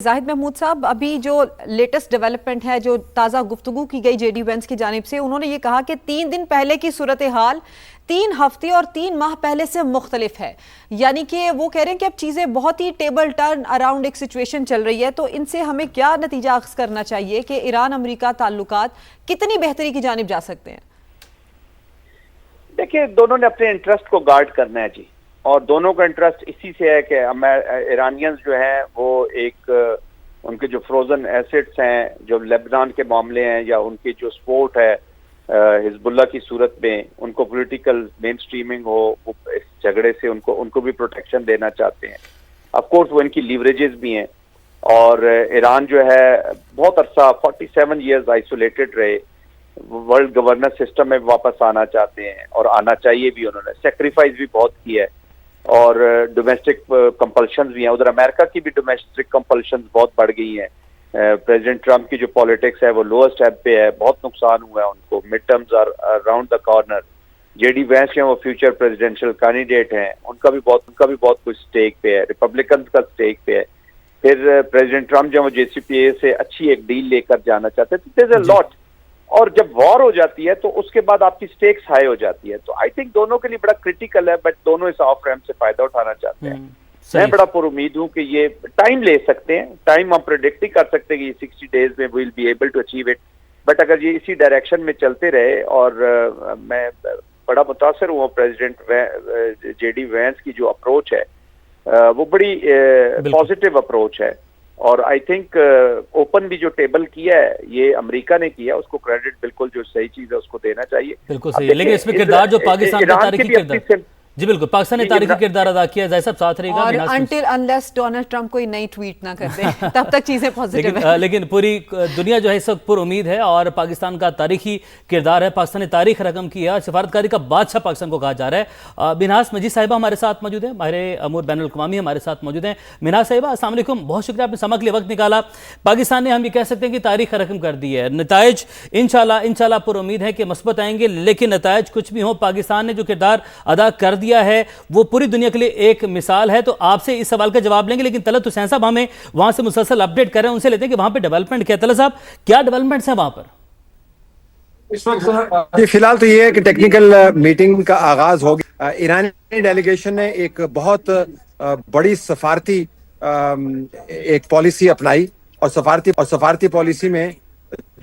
زاہد محمود صاحب، ابھی جو لیٹسٹ ڈیولپمنٹ ہے، جو تازہ گفتگو کی گئی جے ڈی وینس کی جانب سے، انہوں نے یہ کہا کہ 3 دن پہلے کی صورتحال 3 ہفتے اور 3 ماہ پہلے سے مختلف ہے. یعنی کہ وہ کہہ رہے ہیں کہ اب چیزیں بہت ہی ٹیبل ٹرن اراؤنڈ ایک سچویشن چل رہی ہے. تو ان سے ہمیں کیا نتیجہ اخذ کرنا چاہیے کہ ایران امریکہ تعلقات کتنی بہتری کی جانب جا سکتے ہیں؟ دیکھیں، دونوں نے اپنے انٹرسٹ کو گارڈ کرنا ہے جی، اور دونوں کا انٹرسٹ اسی سے ہے کہ ایرانینز جو ہیں وہ ایک ان کے جو فروزن ایسٹس ہیں، جو لیبنان کے معاملے ہیں، یا ان کی جو سپورٹ ہے حزب اللہ کی صورت میں، ان کو پولیٹیکل مین سٹریمنگ ہو، اس جھگڑے سے ان کو بھی پروٹیکشن دینا چاہتے ہیں. آف کورس وہ ان کی لیوریجز بھی ہیں، اور ایران جو ہے بہت عرصہ 47 ایئرز آئسولیٹڈ رہے، ورلڈ گورننس سسٹم میں واپس آنا چاہتے ہیں، اور آنا چاہیے بھی. انہوں نے سیکریفائز بھی بہت کی ہے، اور ڈومیسٹک کمپلشنز بھی ہیں. ادھر امریکہ کی بھی ڈومیسٹک کمپلشنز بہت بڑھ گئی ہیں. پریزیڈنٹ ٹرمپ کی جو پالیٹکس ہے وہ لوئسٹ ایب پہ ہے، بہت نقصان ہوا ہے ان کو. Mid terms are round the corner. J D Vance ہیں، وہ فیوچر پریزیڈنشل کینڈیڈیٹ ہیں، ان کا بھی بہت کچھ سٹیک پہ ہے، ریپبلکنز کا سٹیک پہ ہے. پھر پریزیڈنٹ ٹرمپ جو جے سی پی اے سے اچھی ایک ڈیل لے کر جانا چاہتے ہیں. دیر از اے لاٹ. اور جب وار ہو جاتی ہے تو اس کے بعد آپ کی سٹیکس ہائی ہو جاتی ہے. تو آئی تھنک دونوں کے لیے بڑا کرٹیکل ہے، بٹ دونوں اس آف ریمپ سے فائدہ اٹھانا چاہتے ہیں. میں بڑا پر امید ہوں کہ یہ ٹائم لے سکتے ہیں. ٹائم ہم پریڈکٹ ہی کر سکتے ہیں کہ یہ 60 days میں will be able to achieve it. But اگر یہ اسی ڈائریکشن میں چلتے رہے، اور میں بڑا متاثر ہوں پریزیڈنٹ جے ڈی وینس کی جو اپروچ ہے، وہ بڑی پازیٹیو اپروچ ہے. اور آئی تھنک اوپن بھی جو ٹیبل کیا ہے یہ امریکہ نے کیا، اس کو کریڈٹ بالکل جو صحیح چیز ہے اس کو دینا چاہیے. بالکل صحیح ہے، لیکن اس میں کردار جو پاکستان کا تاریخی کردار، جی بالکل پاکستان نے تاریخی کردار ادا کیا ہے. زاہد صاحب ساتھ رہے گا، اور انٹل انلیس ڈونلڈ ٹرمپ کوئی نئی ٹویٹ نہ کرتے تب تک چیزیں پازیٹیو ہیں. لیکن پوری دنیا جو ہے اس وقت پر امید ہے، اور پاکستان کا تاریخی کردار ہے. پاکستان نے تاریخ رقم کیا، سفارتکاری کا بادشاہ پاکستان کو کہا جا رہا ہے. منہاس مجید صاحبہ ہمارے ساتھ موجود ہیں، ماہر امور بین الاقوامی ہمارے ساتھ موجود ہیں. منہاس صاحبہ السلام علیکم، بہت شکریہ آپ نے سماع کے لیے وقت نکالا. پاکستان نے ہم یہ کہہ سکتے ہیں کہ تاریخ رقم کر دی ہے. نتائج انشاءاللہ پر امید ہے کہ مثبت آئیں گے، لیکن نتائج کچھ بھی ہوں، پاکستان نے جو کردار ادا کر دیا ہے وہ پوری دنیا کے لیے ایک مثال ہے. تو آپ سے اس سوال کا جواب لیں گے، لیکن طلعت حسین صاحب ہمیں وہاں سے مسلسل اپڈیٹ کر رہے ہیں، ان سے لیتے ہیں کہ وہاں پہ ڈیولپمنٹ کیا. طلعت صاحب کیا ڈیولپمنٹس ہیں وہاں پر؟ فی الحال تو یہ ہے کہ ٹیکنیکل میٹنگ کا آغاز ہو گیا. ایرانی ڈیلیگیشن نے ایک بہت بڑی سفارتی ایک پالیسی اپنائی، اور سفارتی پالیسی میں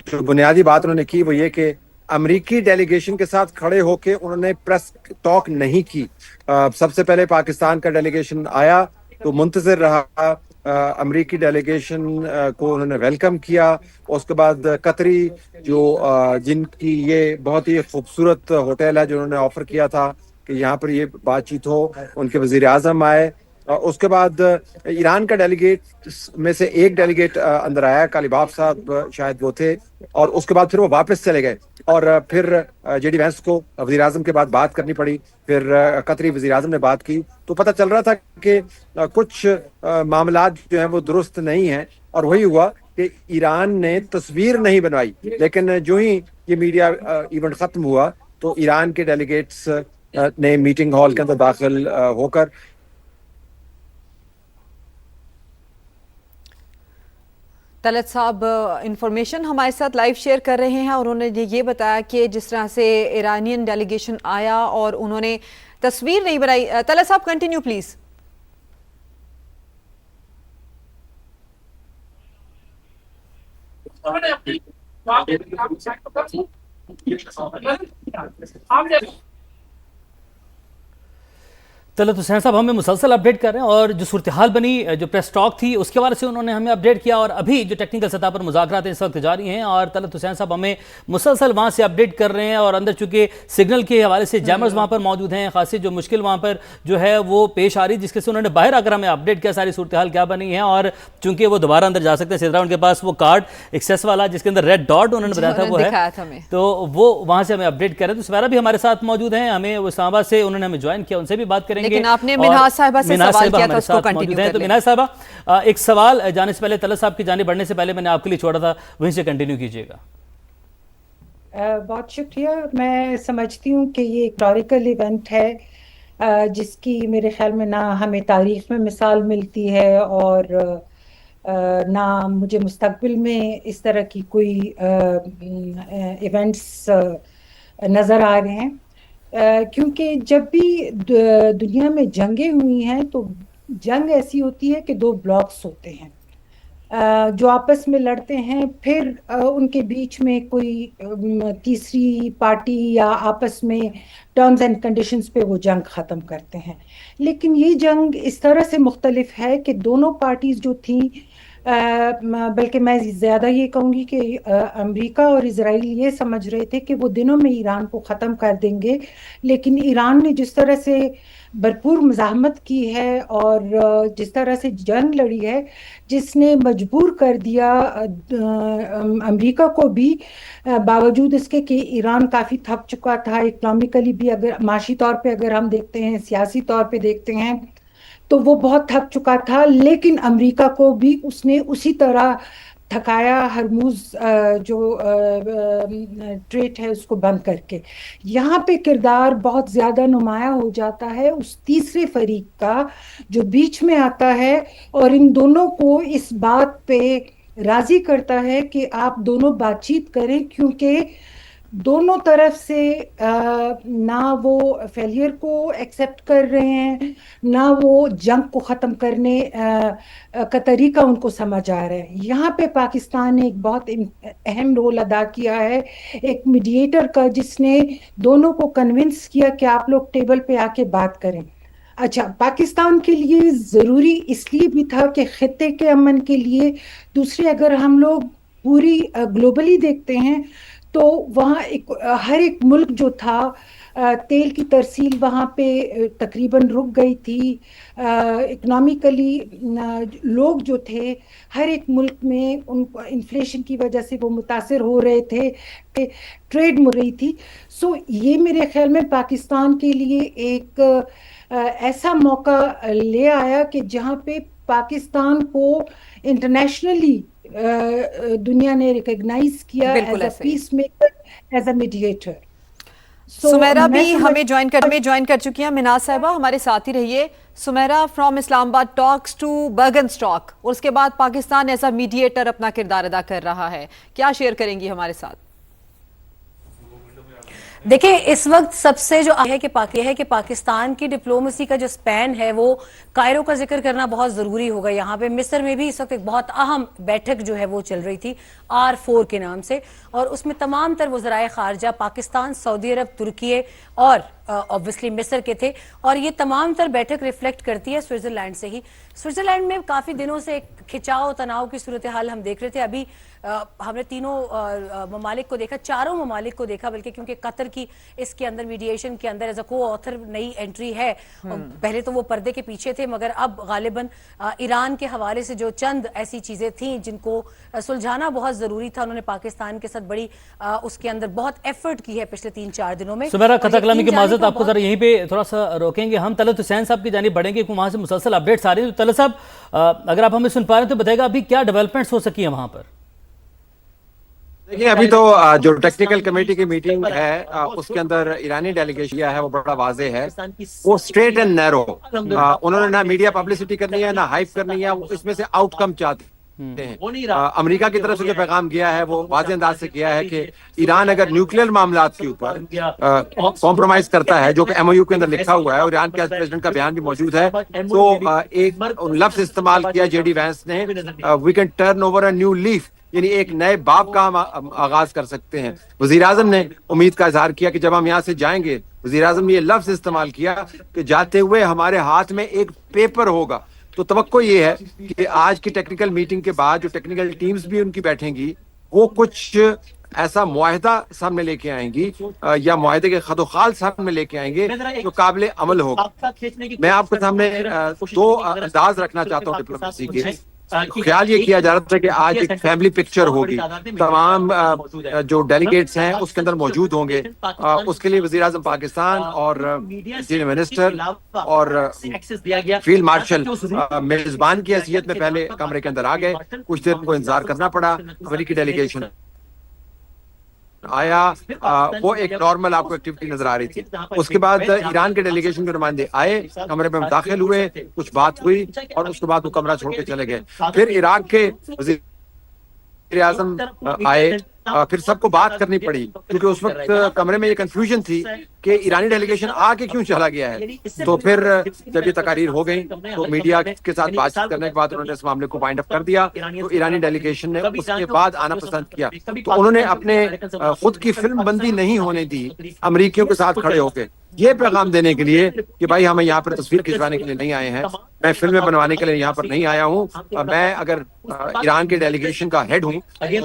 جو بنیادی بات انہوں نے کی وہ یہ کہ امریکی ڈیلیگیشن کے ساتھ کھڑے ہو کے انہوں نے پریس ٹاک نہیں کی. سب سے پہلے پاکستان کا ڈیلیگیشن آیا تو منتظر رہا، امریکی ڈیلیگیشن کو انہوں نے ویلکم کیا. اس کے بعد قطری جن کی یہ بہت ہی خوبصورت ہوٹل ہے جو انہوں نے آفر کیا تھا کہ یہاں پر یہ بات چیت ہو، ان کے وزیر اعظم آئے. اس کے بعد ایران کا ڈیلیگیٹ میں سے ایک ڈیلیگیٹ اندر آیا، کالیباف صاحب شاید وہ تھے، اور اس کے بعد پھر وہ واپس چلے گئے. اور پھر جے ڈی وینس کو وزیر اعظم کے بعد بات کرنی پڑی. پھر قطری وزیر اعظم نے بات کی تو پتہ چل رہا تھا کہ کچھ معاملات جو ہیں وہ درست نہیں ہیں. اور وہی ہوا کہ ایران نے تصویر نہیں بنوائی، لیکن جو ہی یہ میڈیا ایونٹ ختم ہوا تو ایران کے ڈیلیگیٹس نے میٹنگ ہال کے اندر داخل ہو کر طلعت صاحب انفارمیشن ہمارے ساتھ لائیو شیئر کر رہے ہیں، اور انہوں نے یہ بتایا کہ جس طرح سے ایرانین ڈیلیگیشن آیا اور انہوں نے تصویر نہیں بنائی. طلعت صاحب کنٹینیو پلیز. طلعت حسین صاحب ہمیں مسلسل اپڈیٹ کر رہے ہیں، اور جو صورتحال بنی، جو پریس ٹاک تھی اس کے بارے سے انہوں نے ہمیں اپڈیٹ کیا، اور ابھی جو ٹیکنیکل سطح پر مذاکرات اس وقت جاری ہیں، اور طلعت حسین صاحب ہمیں مسلسل وہاں سے اپڈیٹ کر رہے ہیں. اور اندر چونکہ سگنل کے حوالے سے جیمرز وہاں پر موجود ہیں، خاصی جو مشکل وہاں پر جو ہے وہ پیش آ رہی، جس کے سے انہوں نے باہر آ کر ہمیں اپڈیٹ کیا ساری صورتحال کیا بنی ہے. اور چونکہ وہ دوبارہ اندر جا سکتے ہیں، سدرا ان کے پاس وہ کارڈ ایکسیس والا جس کے اندر ریڈ ڈاٹ انہوں نے بتایا تھا وہ ہے، تو وہ وہاں سے ہمیں اپڈیٹ کر رہے ہیں. تو سمیرا بھی ہمارے ساتھ موجود ہیں، ہمیں وہ اسلام آباد سے انہوں نے ہمیں جوائن کیا، ان سے بھی بات کریں گے. لیکن آپ نے منہاس صاحبہ سے سوال کیا تھا، اس کو کنٹینیو کر لیں. تو منہاس صاحبہ ایک سوال جانے سے پہلے طلعت صاحب کی جانب بڑھنے سے پہلے میں نے آپ کے لیے چھوڑا تھا، وہیں سے کنٹینیو کیجئے گا. بہت شکریہ. میں سمجھتی ہوں کہ یہ ہسٹوریکل ایونٹ ہے جس کی میرے خیال میں نہ ہمیں تاریخ میں مثال ملتی ہے اور نہ مجھے مستقبل میں اس طرح کی کوئی ایونٹس نظر آ رہے ہیں، کیونکہ جب بھی دنیا میں جنگیں ہوئی ہیں تو جنگ ایسی ہوتی ہے کہ دو بلاکس ہوتے ہیں جو آپس میں لڑتے ہیں، پھر ان کے بیچ میں کوئی تیسری پارٹی یا آپس میں ٹرمز اینڈ کنڈیشنز پہ وہ جنگ ختم کرتے ہیں. لیکن یہ جنگ اس طرح سے مختلف ہے کہ دونوں پارٹیز جو تھیں، بلکہ میں زیادہ یہ کہوں گی کہ امریکہ اور اسرائیل یہ سمجھ رہے تھے کہ وہ دنوں میں ایران کو ختم کر دیں گے، لیکن ایران نے جس طرح سے بھرپور مزاحمت کی ہے اور جس طرح سے جنگ لڑی ہے، جس نے مجبور کر دیا امریکہ کو بھی، باوجود اس کے کہ ایران کافی تھک چکا تھا اکنامکلی بھی، اگر معاشی طور پہ اگر ہم دیکھتے ہیں، سیاسی طور پہ دیکھتے ہیں تو وہ بہت تھک چکا تھا، لیکن امریکہ کو بھی اس نے اسی طرح تھکایا، ہرموز جو ٹریٹ ہے اس کو بند کر کے. یہاں پہ کردار بہت زیادہ نمایاں ہو جاتا ہے اس تیسرے فریق کا جو بیچ میں آتا ہے اور ان دونوں کو اس بات پہ راضی کرتا ہے کہ آپ دونوں بات چیت کریں، کیونکہ دونوں طرف سے نہ وہ فیلئر کو ایکسیپٹ کر رہے ہیں، نہ وہ جنگ کو ختم کرنے کا طریقہ ان کو سمجھ آ رہا ہے. یہاں پہ پاکستان نے ایک بہت اہم رول ادا کیا ہے، ایک میڈیٹر کا، جس نے دونوں کو کنونس کیا کہ آپ لوگ ٹیبل پہ آ کے بات کریں. اچھا، پاکستان کے لیے ضروری اس لیے بھی تھا کہ خطے کے امن کے لیے. دوسرے، اگر ہم لوگ پوری گلوبلی دیکھتے ہیں تو وہاں ہر ایک ملک جو تھا، تیل کی ترسیل وہاں پہ تقریباً رک گئی تھی. اکنامیکلی لوگ جو تھے ہر ایک ملک میں، ان کو انفلیشن کی وجہ سے وہ متاثر ہو رہے تھے، ٹریڈ مر رہی تھی. سو یہ میرے خیال میں پاکستان کے لیے ایک ایسا موقع لے آیا کہ جہاں پہ پاکستان کو انٹرنیشنلی دنیا نے ریکگنائز کیا as a peace maker, as a mediator. Samira بھی ہمیں جوائن کر چکی ہیں. مناز صاحبہ ہمارے ساتھ ہی رہیے. سمیرہ فرام اسلام آباد ٹاکس ٹو برگن اسٹاک، اور اس کے بعد پاکستان ایز اے میڈیٹر اپنا کردار ادا کر رہا ہے، کیا شیئر کریں گی ہمارے ساتھ؟ دیکھیں، اس وقت سب سے جو ہے کہ پاکستان کی ڈپلومیسی کا جو سپین ہے وہ کائرو کا ذکر کرنا بہت ضروری ہوگا. یہاں پہ مصر میں بھی اس وقت ایک بہت اہم بیٹھک جو ہے وہ چل رہی تھی R4 کے نام سے، اور اس میں تمام تر وزرائے خارجہ پاکستان، سعودی عرب، ترکیے اور obviously مصر کے تھے. اور یہ تمام تر بیٹھک ریفلیکٹ کرتی ہے سوئٹزرلینڈ سے ہی. سوئٹزرلینڈ میں کافی دنوں سے ایک کھچاؤ تناؤ کی صورتحال ہم دیکھ رہے تھے. ابھی ہم نے تینوں ممالک کو دیکھا، چاروں ممالک کو دیکھا، بلکہ کیونکہ قطر کی اس کے اندر میڈییشن کے اندر ایز اے کو آتھر نئی انٹری ہے. پہلے تو وہ پردے کے پیچھے تھے، مگر اب غالباً ایران کے حوالے سے جو چند ایسی چیزیں تھیں جن کو سلجھانا بہت ضروری تھا، انہوں نے پاکستان کے ساتھ بڑی اس کے اندر بہت ایفرٹ کی ہے پچھلے 3-4 دنوں میں. سمیرہ، قطع کلامی کی معذرت، آپ کو ذرا یہیں پہ تھوڑا سا روکیں گے. ہم طلعت حسین صاحب کی جانب بڑھیں گے کہ وہاں سے مسلسل اپڈیٹس آ رہی ہیں. تو طلعت صاحب، اگر آپ ہمیں سن پا رہے ہیں تو بتائے گا ابھی کیا ڈیولپمنٹس ہو سکی ہیں وہاں پر؟ دیکھیں، ابھی تو جو ٹیکنیکل کمیٹی کی میٹنگ ہے اس کے اندر ایرانی ڈیلیگیشن ہے، وہ بڑا واضح ہے، وہ اسٹریٹ اینڈ نیرو. انہوں نے نہ میڈیا پبلسٹی کرنی ہے، نہ ہائپ کرنی ہے، اس میں سے آؤٹ کم چاہتے ہیں. امریکہ کی طرف سے جو پیغام گیا ہے وہ واضح انداز سے کیا ہے کہ ایران اگر نیوکلیئر معاملات کے اوپر کمپرومائز کرتا ہے، جو کہ MOU کے اندر لکھا ہوا ہے اور ایران کے پریزیڈنٹ کا بیان بھی موجود ہے، تو ایک لفظ استعمال کیا JD وینس نے، we can turn over a new leaf, یعنی ایک نئے باب کا ہم آغاز کر سکتے ہیں. وزیر اعظم نے امید کا اظہار کیا کہ جب ہم یہاں سے جائیں گے، وزیر اعظم نے یہ لفظ استعمال کیا کہ جاتے ہوئے ہمارے ہاتھ میں ایک پیپر ہوگا. تو توقع یہ ہے کہ آج کی ٹیکنیکل میٹنگ کے بعد جو ٹیکنیکل ٹیمز بھی ان کی بیٹھیں گی، وہ کچھ ایسا معاہدہ سامنے لے کے آئیں گی یا معاہدے کے خط و خال سامنے لے کے آئیں گے جو قابل عمل ہوگا. میں آپ کے سامنے 2 انداز رکھنا چاہتا ہوں ڈپلومیسی کے. خیال یہ کیا جا رہا تھا کہ آج ایک فیملی پکچر ہوگی، تمام جو ڈیلیگیٹس ہیں اس کے اندر موجود ہوں گے. اس کے لیے وزیر اعظم پاکستان اور منسٹر اور فیلڈ مارشل میزبان کی حیثیت میں پہلے کمرے کے اندر آ گئے. کچھ دیر کو انتظار کرنا پڑا. امریکی ڈیلیگیشن آیا وہ ایک نارمل آپ کو ایکٹیویٹی نظر آ رہی تھی. اس کے بعد ایران کے ڈیلیگیشن کے نمائندے آئے, کمرے میں داخل ہوئے, کچھ بات ہوئی اور اس کے بعد وہ کمرہ چھوڑ کے چلے گئے. پھر عراق کے وزیر اعظم آئے, پھر سب کو بات کرنی پڑی کیونکہ اس وقت کمرے میں یہ کنفیوژن تھی کہ ایرانی ڈیلیگیشن آ کے کیوں چلا گیا ہے. تو پھر جب یہ تقاریر ہو گئی تو میڈیا کے ساتھ بات چیت کرنے کے بعد انہوں نے اس معاملے کو وائنڈ اپ کر دیا. تو ایرانی ڈیلیگیشن نے اس کے بعد آنا پسند کیا, تو انہوں نے اپنے خود کی فلم بندی نہیں ہونے دی امریکیوں کے ساتھ کھڑے ہو کے, یہ پیغام دینے کے لیے کہ بھائی ہمیں یہاں پر تصویر کھنچوانے کے لیے نہیں آئے ہیں, میں فلمیں بنوانے کے لیے یہاں پر نہیں آیا ہوں, میں اگر ایران کے ڈیلیگیشن کا ہیڈ ہوں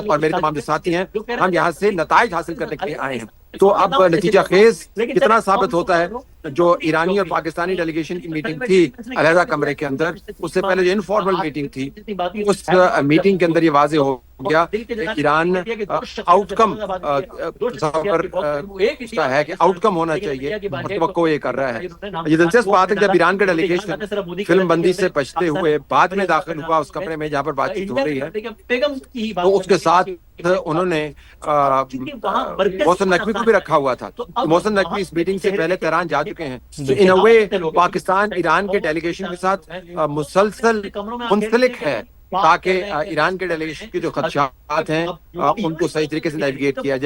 اور میرے تمام جو ساتھی ہیں ہم یہاں سے نتائج حاصل کرنے کے لیے آئے ہیں. تو اب نتیجہ خیز کتنا ثابت ہوتا ہے, جو ایرانی اور پاکستانی ڈیلیگیشن کی میٹنگ تھی علیحدہ کمرے کے اندر, اس سے پہلے جو انفارمل میٹنگ تھی, اس میٹنگ کے اندر یہ واضح ہو گیا کہ ایران آؤٹ کم ہے کہ آؤٹ کم ہونا چاہیے اور توقع یہ کر رہا ہے. یہ دلچسپ بات ہے جب ایران کا ڈیلیگیشن فلم بندی سے بچتے ہوئے بعد میں داخل ہوا اس کمرے میں جہاں پر بات چیت ہو رہی ہے, تو اس کے ساتھ انہوں نے محسن نقوی کو بھی رکھا ہوا تھا. محسن نقوی اس میٹنگ سے پہلے تہران جا چکے ہیں. ان اے وے پاکستان ایران کے ڈیلیگیشن کے ساتھ مسلسل منسلک ہے تاکہ ایران کے ڈیلیگیشن کے جو خدشات ہیں ان کو صحیح طریقے سے نیویگیٹ کیا جائے.